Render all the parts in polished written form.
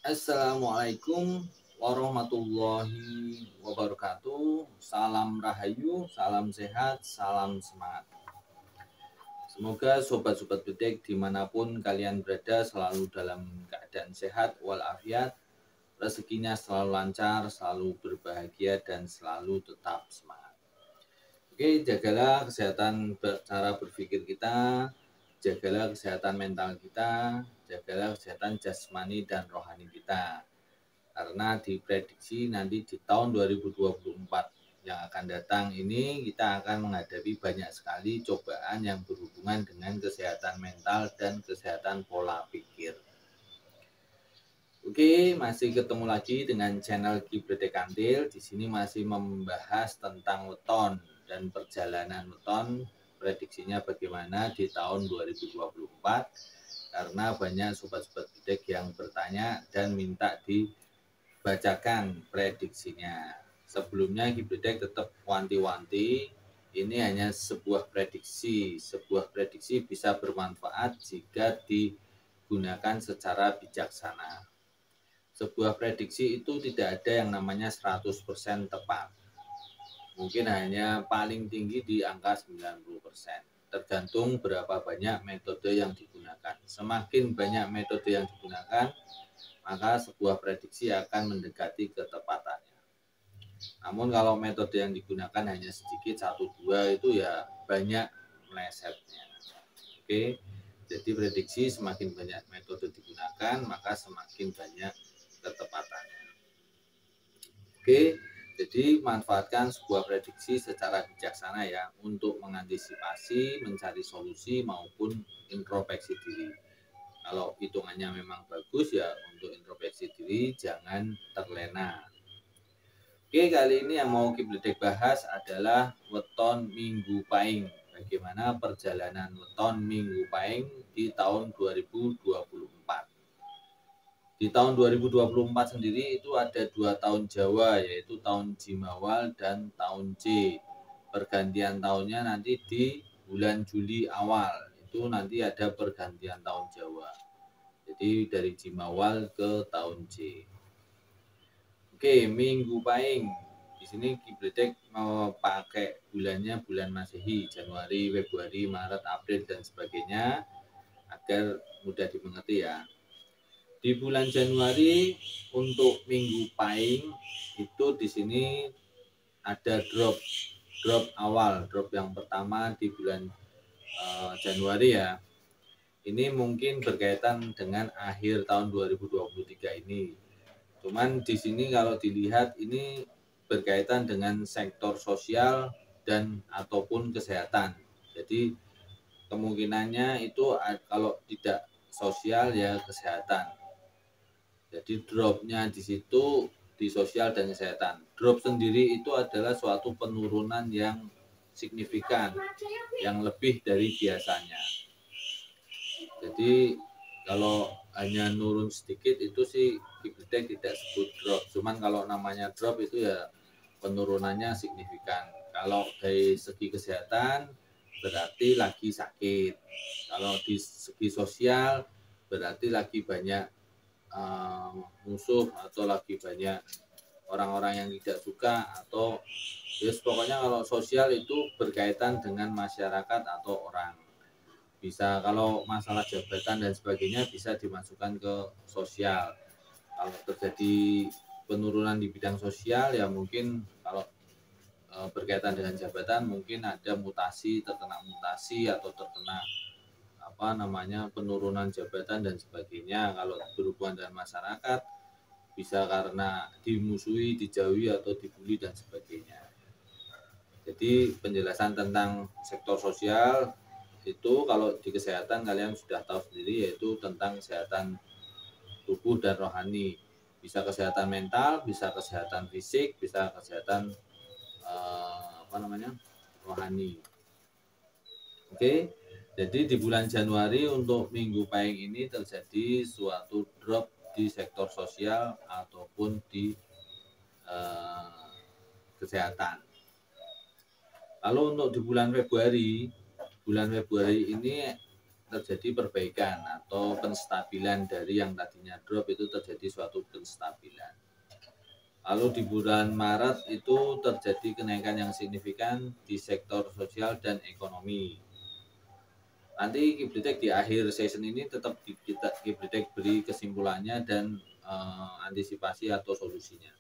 Assalamualaikum warahmatullahi wabarakatuh. Salam rahayu, salam sehat, salam semangat. Semoga sobat-sobat bedek dimanapun kalian berada selalu dalam keadaan sehat walafiat, rezekinya selalu lancar, selalu berbahagia, dan selalu tetap semangat. Oke, jagalah kesehatan cara berpikir kita, jagalah kesehatan mental kita, jagalah kesehatan jasmani dan rohani kita. Karena diprediksi nanti di tahun 2024 yang akan datang ini kita akan menghadapi banyak sekali cobaan yang berhubungan dengan kesehatan mental dan kesehatan pola pikir. Oke, masih ketemu lagi dengan channel Kibredek Kantil. Di sini masih membahas tentang weton dan perjalanan weton, prediksinya bagaimana di tahun 2024. Karena banyak sobat-sobat bedek yang bertanya dan minta dibacakan prediksinya. Sebelumnya Kibredek tetap wanti-wanti, ini hanya sebuah prediksi. Sebuah prediksi bisa bermanfaat jika digunakan secara bijaksana. Sebuah prediksi itu tidak ada yang namanya 100% tepat. Mungkin hanya paling tinggi di angka 90%. Tergantung berapa banyak metode yang digunakan. Semakin banyak metode yang digunakan, maka sebuah prediksi akan mendekati ketepatannya. Namun kalau metode yang digunakan hanya sedikit, 1-2 itu ya banyak melesetnya. Oke, jadi prediksi semakin banyak metode digunakan, maka semakin banyak ketepatannya. Oke, jadi manfaatkan sebuah prediksi secara bijaksana ya untuk mengantisipasi, mencari solusi maupun introspeksi diri. Kalau hitungannya memang bagus ya untuk introspeksi diri, jangan terlena. Oke, kali ini yang mau Kibledek bahas adalah weton Minggu Pahing. Bagaimana perjalanan weton Minggu Pahing di tahun 2024. Di tahun 2024 sendiri itu ada 2 tahun Jawa, yaitu tahun Jimawal dan tahun C. Pergantian tahunnya nanti di bulan Juli awal. Itu nanti ada pergantian tahun Jawa. Jadi dari Jimawal ke tahun C. Oke, Minggu Pahing. Di sini Kibledek mau pakai bulannya bulan Masehi, Januari, Februari, Maret, April dan sebagainya agar mudah dimengerti ya. Di bulan Januari untuk Minggu Pahing itu di sini ada drop awal, drop yang pertama di bulan Januari ya. Ini mungkin berkaitan dengan akhir tahun 2023 ini. Cuman di sini kalau dilihat ini berkaitan dengan sektor sosial dan ataupun kesehatan. Jadi kemungkinannya itu kalau tidak sosial ya kesehatan. Jadi dropnya di situ di sosial dan kesehatan. Drop sendiri itu adalah suatu penurunan yang signifikan, yang lebih dari biasanya. Jadi kalau hanya nurun sedikit itu sih Kibledek tidak sebut drop. Cuman kalau namanya drop itu ya penurunannya signifikan. Kalau dari segi kesehatan berarti lagi sakit. Kalau di segi sosial berarti lagi banyak musuh atau lagi banyak orang-orang yang tidak suka atau ya pokoknya kalau sosial itu berkaitan dengan masyarakat atau orang. Bisa kalau masalah jabatan dan sebagainya bisa dimasukkan ke sosial. Kalau terjadi penurunan di bidang sosial ya mungkin kalau berkaitan dengan jabatan mungkin ada mutasi, terkena mutasi atau terkena penurunan jabatan dan sebagainya. Kalau berhubungan dengan masyarakat bisa karena dimusuhi, dijauhi atau dibully dan sebagainya. Jadi penjelasan tentang sektor sosial itu kalau di kesehatan kalian sudah tahu sendiri, yaitu tentang kesehatan tubuh dan rohani. Bisa kesehatan mental, bisa kesehatan fisik, bisa kesehatan rohani. Oke. Jadi di bulan Januari untuk Minggu Pahing ini terjadi suatu drop di sektor sosial ataupun di kesehatan. Lalu untuk di bulan Februari ini terjadi perbaikan atau penstabilan dari yang tadinya drop itu terjadi suatu penstabilan. Lalu di bulan Maret itu terjadi kenaikan yang signifikan di sektor sosial dan ekonomi. Nanti Kibritek di akhir season ini tetap kita Kibritek beri kesimpulannya dan antisipasi atau solusinya.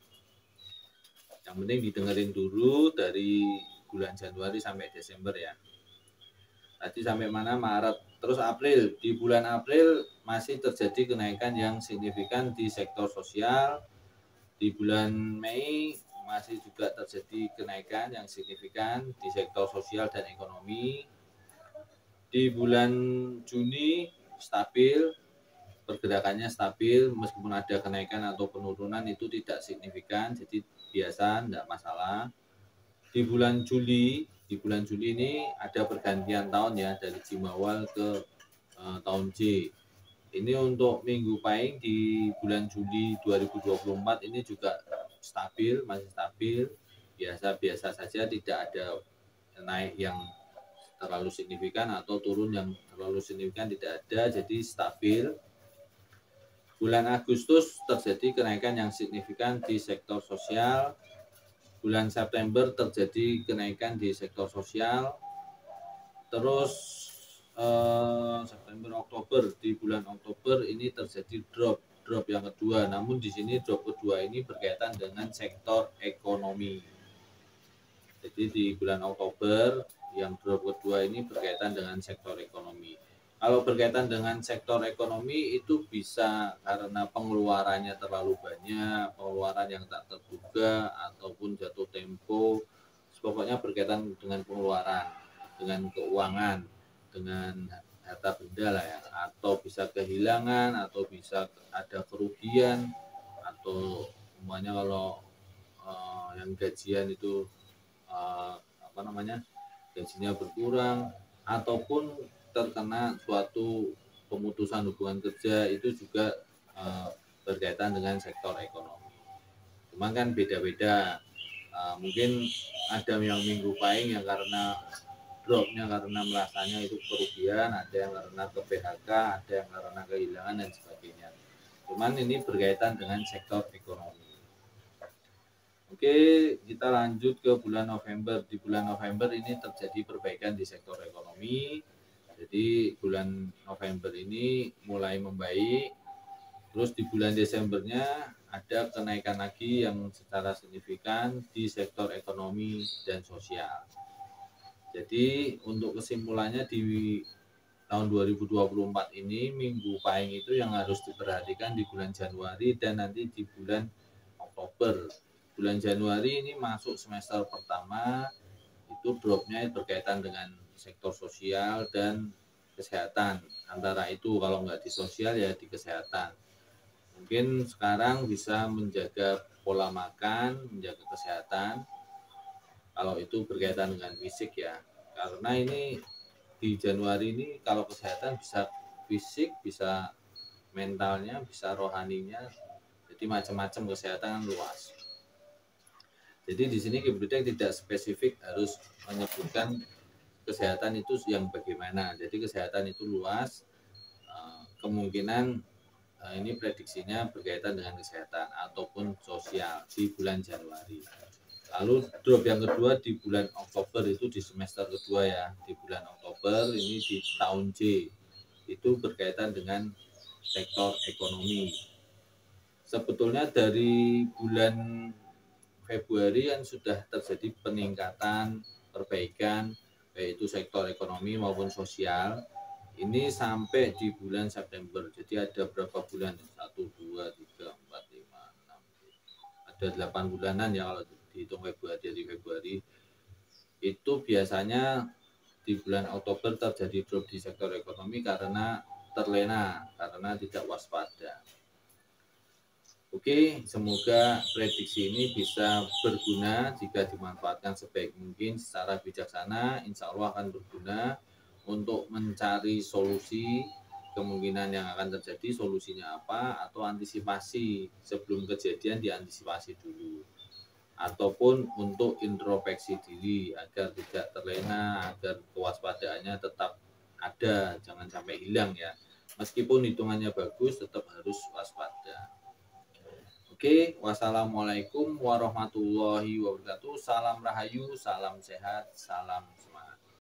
Yang penting didengerin dulu dari bulan Januari sampai Desember ya. Tadi sampai mana? Maret. Terus April. Di bulan April masih terjadi kenaikan yang signifikan di sektor sosial. Di bulan Mei masih juga terjadi kenaikan yang signifikan di sektor sosial dan ekonomi. Di bulan Juni stabil, pergerakannya stabil, meskipun ada kenaikan atau penurunan itu tidak signifikan, jadi biasa, tidak masalah. Di bulan Juli ini ada pergantian tahun ya, dari Jimawal ke tahun J. Ini untuk minggu pahing di bulan Juli 2024 ini juga stabil, masih stabil, biasa-biasa saja, tidak ada naik yang terlalu signifikan atau turun yang terlalu signifikan, tidak ada, jadi stabil. Bulan Agustus terjadi kenaikan yang signifikan di sektor sosial. Bulan September terjadi kenaikan di sektor sosial. Terus September, Oktober, di bulan Oktober ini terjadi drop yang kedua. Namun di sini drop kedua ini berkaitan dengan sektor ekonomi. Jadi di bulan Oktober yang drop kedua ini berkaitan dengan sektor ekonomi. Kalau berkaitan dengan sektor ekonomi itu bisa karena pengeluarannya terlalu banyak, pengeluaran yang tak terduga ataupun jatuh tempo. Pokoknya berkaitan dengan pengeluaran, dengan keuangan, dengan harta benda lah ya, atau bisa kehilangan, atau bisa ada kerugian, atau semuanya kalau yang gajian itu gajinya berkurang, ataupun terkena suatu pemutusan hubungan kerja, itu juga berkaitan dengan sektor ekonomi. Cuma kan beda-beda, mungkin ada yang minggu pahing yang karena dropnya karena merasanya itu kerugian, ada yang karena ke PHK, ada yang karena kehilangan dan sebagainya. Cuman ini berkaitan dengan sektor ekonomi. Oke, kita lanjut ke bulan November. Di bulan November ini terjadi perbaikan di sektor ekonomi. Jadi bulan November ini mulai membaik. Terus di bulan Desembernya ada kenaikan lagi yang secara signifikan di sektor ekonomi dan sosial. Jadi untuk kesimpulannya di tahun 2024 ini minggu pahing itu yang harus diperhatikan di bulan Januari dan nanti di bulan Oktober. Bulan Januari ini masuk semester pertama, itu dropnya berkaitan dengan sektor sosial dan kesehatan. Antara itu kalau nggak di sosial ya di kesehatan. Mungkin sekarang bisa menjaga pola makan, menjaga kesehatan. Kalau itu berkaitan dengan fisik ya. Karena ini di Januari ini kalau kesehatan bisa fisik, bisa mentalnya, bisa rohaninya. Jadi macam-macam kesehatan luas. Jadi di sini Kibritek tidak spesifik harus menyebutkan kesehatan itu yang bagaimana. Jadi kesehatan itu luas, kemungkinan ini prediksinya berkaitan dengan kesehatan ataupun sosial di bulan Januari. Lalu drop yang kedua di bulan Oktober itu di semester kedua ya, di bulan Oktober ini di tahun J itu berkaitan dengan sektor ekonomi. Sebetulnya dari bulan Februari kan sudah terjadi peningkatan, perbaikan, yaitu sektor ekonomi maupun sosial. Ini sampai di bulan September. Jadi ada berapa bulan? 1, 2, 3, 4, 5, 6. Ada 8 bulanan ya kalau dihitung Februari, dari Februari. Itu biasanya di bulan Oktober terjadi drop di sektor ekonomi karena terlena, karena tidak waspada. Oke, semoga prediksi ini bisa berguna jika dimanfaatkan sebaik mungkin secara bijaksana. Insya Allah akan berguna untuk mencari solusi kemungkinan yang akan terjadi, solusinya apa, atau antisipasi sebelum kejadian diantisipasi dulu. Ataupun untuk introspeksi diri agar tidak terlena, agar kewaspadaannya tetap ada, jangan sampai hilang ya. Meskipun hitungannya bagus, tetap harus waspada. Oke, wassalamualaikum warahmatullahi wabarakatuh. Salam rahayu, salam sehat, salam semangat.